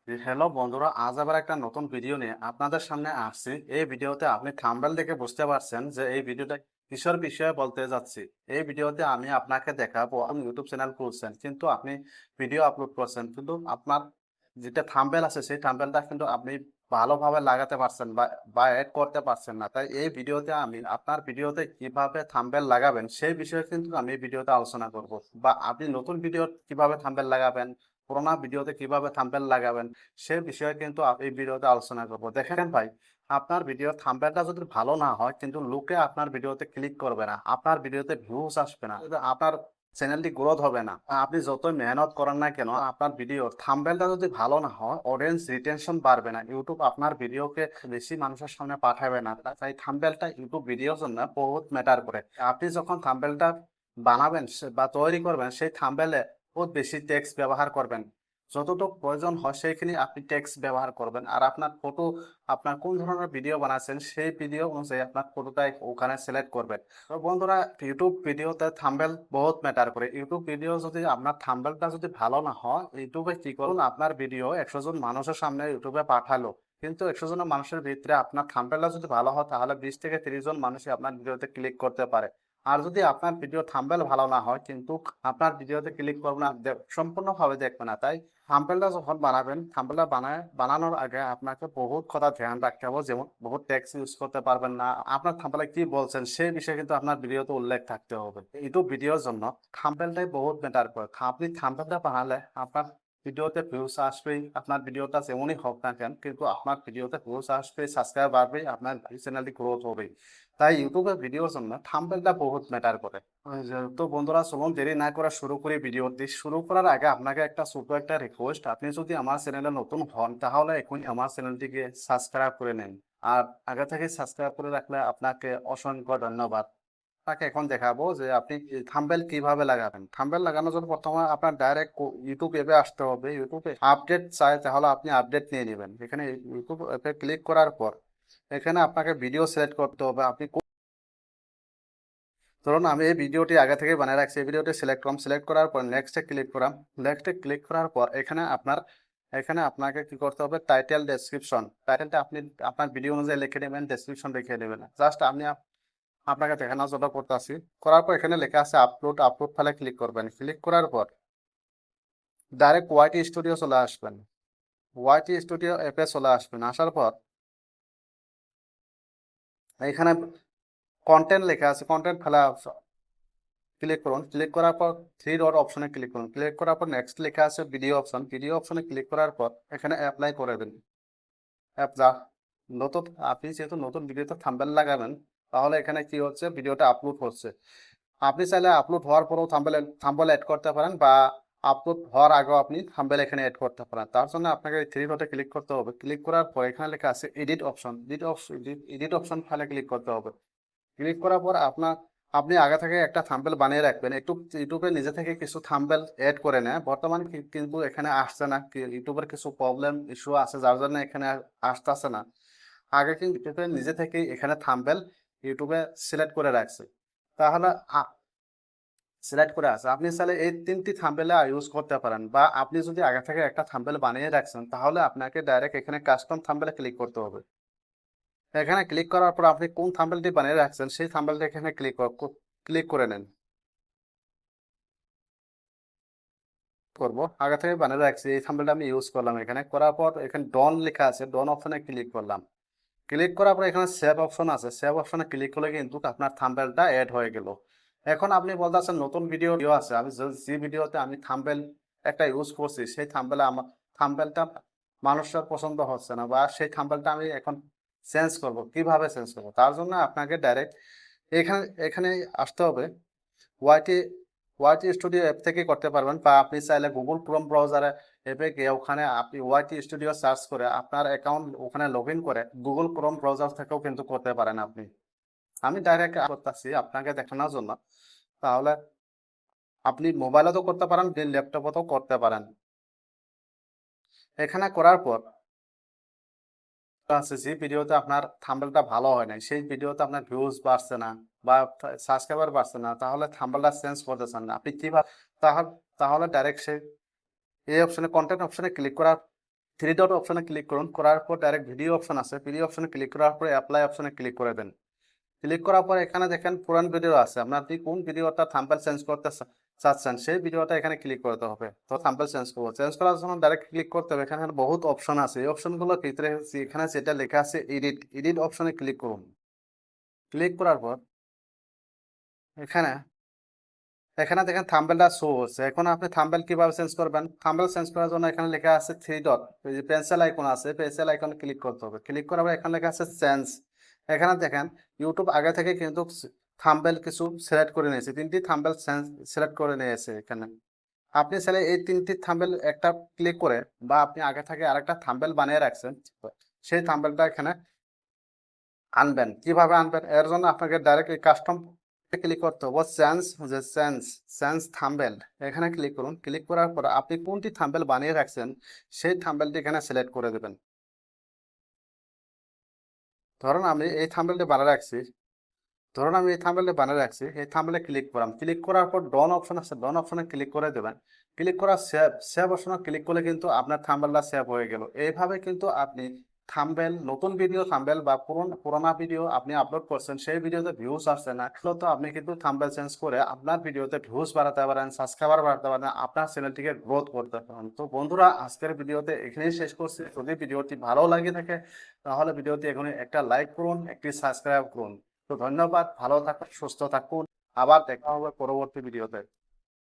Hello বন্ধুরা, আজ আবার একটা নতুন ভিডিও নিয়ে আপনাদের সামনে আসছি। এই ভিডিওতে আপনি থাম্বনেল দেখে বুঝতে পারছেন যে এই ভিডিওটা কিসের বিষয়ে বলতে যাচ্ছি। এই ভিডিওতে আমি আপনাকে দেখাবো, আপনি ইউটিউব চ্যানেল খুলছেন কিন্তু আপনি ভিডিও আপলোড করছেন, কিন্তু আপনার যেটা থাম্বনেল আছে সেই থাম্বনেলটা কিন্তু আপনি ভালোভাবে লাগাতে পারছেন বা এড করতে পারছেন না। তাই এই ভিডিওতে আমি আপনার ভিডিওতে কিভাবে থাম্বনেল লাগাবেন সেই বিষয়ে কিন্তু আমি এই ভিডিওতে আলোচনা করব। বা আপনি নতুন ভিডিও কিভাবে থাম্বনেল লাগাবেন, পুরোনো ভিডিওতে কিভাবে থাম্বনেল লাগাবেন সে বিষয়ে কিন্তু এই ভিডিওতে আলোচনা করব। দেখেন ভাই, আপনার ভিডিওর থাম্বনেলটা যদি ভালো না হয় কিন্তু লোকে আপনার ভিডিওতে ক্লিক করবে না, আপনার ভিডিওতে ভিউজ আসবে না, আপনার চ্যানেলটি গ্রোথ হবে না। আপনি যতই মেহনত করেন না কেন, আপনার ভিডিওর থাম্বনেলটা যদি ভালো না হয় অডিয়েন্স রিটেনশন বাড়বে না, ইউটিউব আপনার ভিডিওকে বেশি মানুষের সামনে পাঠাবে না। তাই থাম্বনেলটা ইউটিউব ভিডিওর জন্য বহুত ম্যাটার করে। আপনি যখন থাম্বনেলটা বানাবেন বা তৈরি করবেন সেই থাম্বনেলে বহুত বেশি টেক্সট ব্যবহার করবেন। যতটুকু প্রয়োজন হয় সেইখানে আপনি টেক্সট ব্যবহার করবেন। আর আপনার ফটো, আপনার কোন ধরনের ভিডিও বানাচ্ছেন সেই ভিডিও অনুযায়ী আপনার ফটোটা ওখানে সিলেক্ট করবেন। তো বন্ধুরা, ইউটিউব ভিডিওতে থাম্বনেল বহুত ম্যাটার করে। ইউটিউব ভিডিও যদি আপনার থাম্বনেলটা যদি ভালো না হয়, ইউটিউবে কি করুন, আপনার ভিডিও 100 জন মানুষের সামনে ইউটিউবে পাঠালো, কিন্তু 100 জন মানুষের ভিতরে আপনার থাম্বনেলটা যদি ভালো হয় তাহলে 20 থেকে 30 জন মানুষই আপনার ভিডিওতে ক্লিক করতে পারে। আর যদি আপনার ভিডিও থাম্বনেল ভালো না হয় কিন্তু আপনার ভিডিওতে ক্লিক করবে না, সম্পূর্ণভাবে দেখবে না। তাই থাম্বনেলটা যখন বানাবেন, থাম্বনেলটা বানানোর আগে আপনাকে বহুত কথা ধ্যান রাখতে হবে। যেমন বহুত টেক্সট ইউজ করতে পারবেন না, আপনার থাম্বনেলে কি বলছেন সেই বিষয়ে কিন্তু আপনার ভিডিওতে উল্লেখ থাকতে হবে। ইউটিউব ভিডিওর জন্য থাম্বনেলটাই বহুত ম্যাটার করে। আপনি থাম্বনেলটা বানালে আপনার ভিডিওতে ভিউজ আসবেই, আপনার ভিডিওটা যেমনই হোক না কেন কিন্তু আপনার ভিডিওতে ভিউজ আসবে, সাবস্ক্রাইব বাড়বে, আপনার চ্যানেলটি গ্রোথ হবে। তাই ইউটিউবের ভিডিওর জন্য থাম্বনেলটা বহুত ম্যাটার করে। তো বন্ধুরা, চলুন দেরি না করে শুরু করি ভিডিওটি। শুরু করার আগে আপনাকে একটা ছোট একটা রিকোয়েস্ট, আপনি যদি আমার চ্যানেলে নতুন হন তাহলে এখন আমার চ্যানেলটিকে সাবস্ক্রাইব করে নেন। আর আগে থেকে সাবস্ক্রাইব করে রাখলে আপনাকে অসংখ্য ধন্যবাদ। তাকে এখন দেখাবো যে আপনি থাম্বনেল কিভাবে লাগাবেন। থাম্বনেল লাগানোর জন্য প্রথমে আপনার ডাইরেক্ট ইউটিউব অ্যাপে আসতে হবে। ইউটিউবে আপডেট চাই তাহলে আপনি আপডেট নিয়ে নেবেন। এখানে ইউটিউব অ্যাপে ক্লিক করার পর এখানে আপনাকে ভিডিও সিলেক্ট করতে হবে। আপনি ধরুন আমি এই ভিডিওটি আগে থেকে বানিয়ে রাখছি, এই ভিডিওটি সিলেক্ট করলাম, সিলেক্ট করার পর নেক্সটে ক্লিক করাম। নেক্সটে ক্লিক করার পর এখানে আপনাকে কি করতে হবে, টাইটেল ডেসক্রিপশন, টাইটেলটা আপনি আপনার ভিডিও অনুযায়ী লিখে নেবেন, ডেসক্রিপশন লিখে নেবেন। জাস্ট আমি আপনাকে দেখানোর জন্য করতেছি। করার পর এখানে লেখা আছে আপলোড, আপলোড ফাইলে ক্লিক করবেন। ক্লিক করার পর ডাইরেক্ট ওয়াইটি স্টুডিও চলে আসবেন। ওয়াইটি স্টুডিও অ্যাপে চলে আসবেন। আসার পর এখানে কন্টেন্ট লেখা আছে, কন্টেন্ট ফেলা ক্লিক করুন। ক্লিক করার পর থ্রি ডট অপশনে ক্লিক করুন। ক্লিক করার পর নেক্সট লেখা আছে ভিডিও অপশন, ভিডিও অপশনে ক্লিক করার পর এখানে অ্যাপ্লাই করে দেন। অ্যাপ যা নতুন, আপনি যেহেতু নতুন ভিডিওতে থাম্বনেল লাগাবেন তাহলে এখানে কি হচ্ছে, ভিডিওটা আপলোড হচ্ছে। আপনি চাইলে আপলোড হওয়ার পরেও থাম্বনেল অ্যাড করতে পারেন, বা আপলোড হওয়ার আগেও আপনি থাম্বনেল এখানে অ্যাড করতে পারেন। তার জন্য আপনাকে থ্রি ডটে ক্লিক করতে হবে। ক্লিক করার পর এখানে লেখা আছে এডিট অপশন, এডিট অপশন ফাইলে ক্লিক করতে হবে। ক্লিক করার পর আপনি আগে থেকে একটা থাম্বনেল বানিয়ে রাখবেন। একটু ইউটিউবে নিজে থেকে কিছু থাম্বনেল এড করে নেয়। বর্তমানে কিন্তু এখানে আসছে না, ইউটিউবের কিছু প্রবলেম ইস্যু আছে যার জন্য এখানে আসতেছে না। আগে কিন্তু ইউটিউবে নিজে থেকে এখানে থাম্বনেল ইউটিউবে সিলেক্ট করে রাখছে। তাহলে সিলেক্ট করে আছে, আপনি চাইলে এই তিনটি থাম্বনেল ইউজ করতে পারেন। বা আপনি যদি আগে থেকে একটা থাম্বনেল বানিয়ে রাখছেন তাহলে আপনাকে ডাইরেক্ট এখানে কাস্টম থাম্বনেলে ক্লিক করতে হবে। এখানে ক্লিক করার পর আপনি কোন থাম্বনেলটি বানিয়ে রাখছেন সেই থাম্বনেলটা এখানে ক্লিক করে নেন। করব আগে থেকে বানিয়ে রাখছি, এই থাম্বনেলটা আমি ইউজ করলাম। এখানে করার পর এখানে ডন লেখা আছে, ডন অপশনে ক্লিক করলাম। ক্লিক করার পর এখানে সেভ অপশন আছে, সেভ অপশনে ক্লিক করলে কিন্তু আপনার থাম্বনেলটা অ্যাড হয়ে গেল। এখন আপনি বলতেছেন নতুন ভিডিও আছে, আমি যে ভিডিওতে আমি থাম্বনেল একটা ইউজ করছি সেই থাম্বনেলটা মানুষের পছন্দ হচ্ছে না, বা সেই থাম্বনেলটা আমি এখন চেঞ্জ করব। কিভাবে চেঞ্জ করব, তার জন্য আপনাকে ডাইরেক্ট এখানে এখানে আসতে হবে। ওয়াইটি ওয়াইটি স্টুডিও অ্যাপ থেকে করতে পারবেন, বা আপনি চাইলে গুগল ক্রোম ব্রাউজারে অ্যাপে গিয়ে ওখানে আপনি ওয়াইটি স্টুডিও সার্চ করে আপনার অ্যাকাউন্ট ওখানে লগ ইন করে গুগল ক্রোম ব্রাউজার থেকেও কিন্তু করতে পারেন আপনি। আমি ডাইরেক্ট করতেছি আপনাকে দেখানোর জন্য। তাহলে আপনি মোবাইলেও করতে পারেন, ল্যাপটপেও করতে পারেন। এখানে করার পর আছে যে ভিডিওতে আপনার থাম্বনেলটা ভালো হয় নাই, সেই ভিডিওতে আপনার ভিউজ বাড়ছে না বা সাবস্ক্রাইবার বাড়ছে না, তাহলে থাম্বনেলটা চেঞ্জ করতে চান না আপনি কিভাবে, তাহলে তাহলে ডাইরেক্ট সেই এই অপশনে কন্টেন্ট অপশনে ক্লিক করার থ্রি ডট অপশনে ক্লিক করুন, করার পর ডাইরেক্ট ভিডিও অপশন আছে, ভিডিও অপশনে ক্লিক করার পরে অ্যাপ্লাই অপশনে ক্লিক করে দেন। ক্লিক করার পর এখানে দেখেন পুরান ভিডিও আছে, আপনি কোন ভিডিওটা থাম্বনেল চেঞ্জ করতে চাচ্ছেন সেই ভিডিওটা এখানে ক্লিক করতে হবে। তো থাম্বনেল চেঞ্জ করবো, চেঞ্জ করার জন্য ডাইরেক্ট ক্লিক করতে হবে। এখানে বহুত অপশন আছে, এই অপশনগুলোর ভিতরে এখানে যেটা লেখা আছে এডিট, এডিট অপশনে ক্লিক করুন। ক্লিক করার পর এখানে এখানে দেখেন থাম্বনেলটা শো হচ্ছে। এখন আপনি থাম্বনেল কিভাবে চেঞ্জ করবেন? থাম্বনেল চেঞ্জ করার জন্য এখানে লেখা আছে থ্রি ডট, এই যে পেন্সিল আইকন আছে, পেন্সিল আইকনে ক্লিক করতে হবে। ক্লিক করার পর এখানে লেখা আছে চেঞ্জ। এখানে দেখেন ইউটিউব আগে থেকে কিন্তু থাম্বনেল কিছু সিলেক্ট করে নিয়েছে, 3টি থাম্বনেল সিলেক্ট করে নিয়েছে এখানে। আপনি চাইলে এই 3টি থাম্বনেল একটা ক্লিক করে, বা আপনি আগে থেকে আরেকটা থাম্বনেল বানিয়ে রাখছেন, সেই থাম্বনেলটা এখানে আনবেন। কিভাবে আনবেন? এর জন্য আপনাকে ডাইরেক্ট এই কাস্টম ক্লিক করতে হবে, চেঞ্জ থাম্বনেল এখানে ক্লিক করুন। ক্লিক করার পর আপনি কোনটি থাম্বনেল বানিয়ে রাখছেন সেই থাম্বনেলটি এখানে সিলেক্ট করে দেবেন। ধরুন আমি এই থাম্বনেলটি বানিয়ে রাখছি, এই থাম্বনেলে ক্লিক করলাম। ক্লিক করার পর ডন অপশন আছে, ডন অপশনে ক্লিক করে দেবেন। ক্লিক করা সেভ অপশনে ক্লিক করলে কিন্তু আপনার থাম্বনেলটা সেভ হয়ে গেল। এইভাবে কিন্তু আপনি থাম্বনেল, নতুন ভিডিও থাম্বনেল বা পুরোনো ভিডিও আপনি আপলোড করছেন, সেই ভিডিওতে ভিউজ আসছে না, তো আপনি কিন্তু থাম্বনেল চেঞ্জ করে আপনার ভিডিওতে ভিউজ বাড়াতে পারেন, সাবস্ক্রাইবার বাড়াতে পারেন, আপনার চ্যানেলটিকে গ্রোথ করতে পারেন। তো বন্ধুরা, আজকের ভিডিওতে এখানেই শেষ করছি। যদি ভিডিওটি ভালো লাগে থাকে তাহলে ভিডিওটি এখনই একটা লাইক করুন, একটি সাবস্ক্রাইব করুন। তো ধন্যবাদ, ভালো থাকুন, সুস্থ থাকুন, আবার দেখা হবে পরবর্তী ভিডিওতে।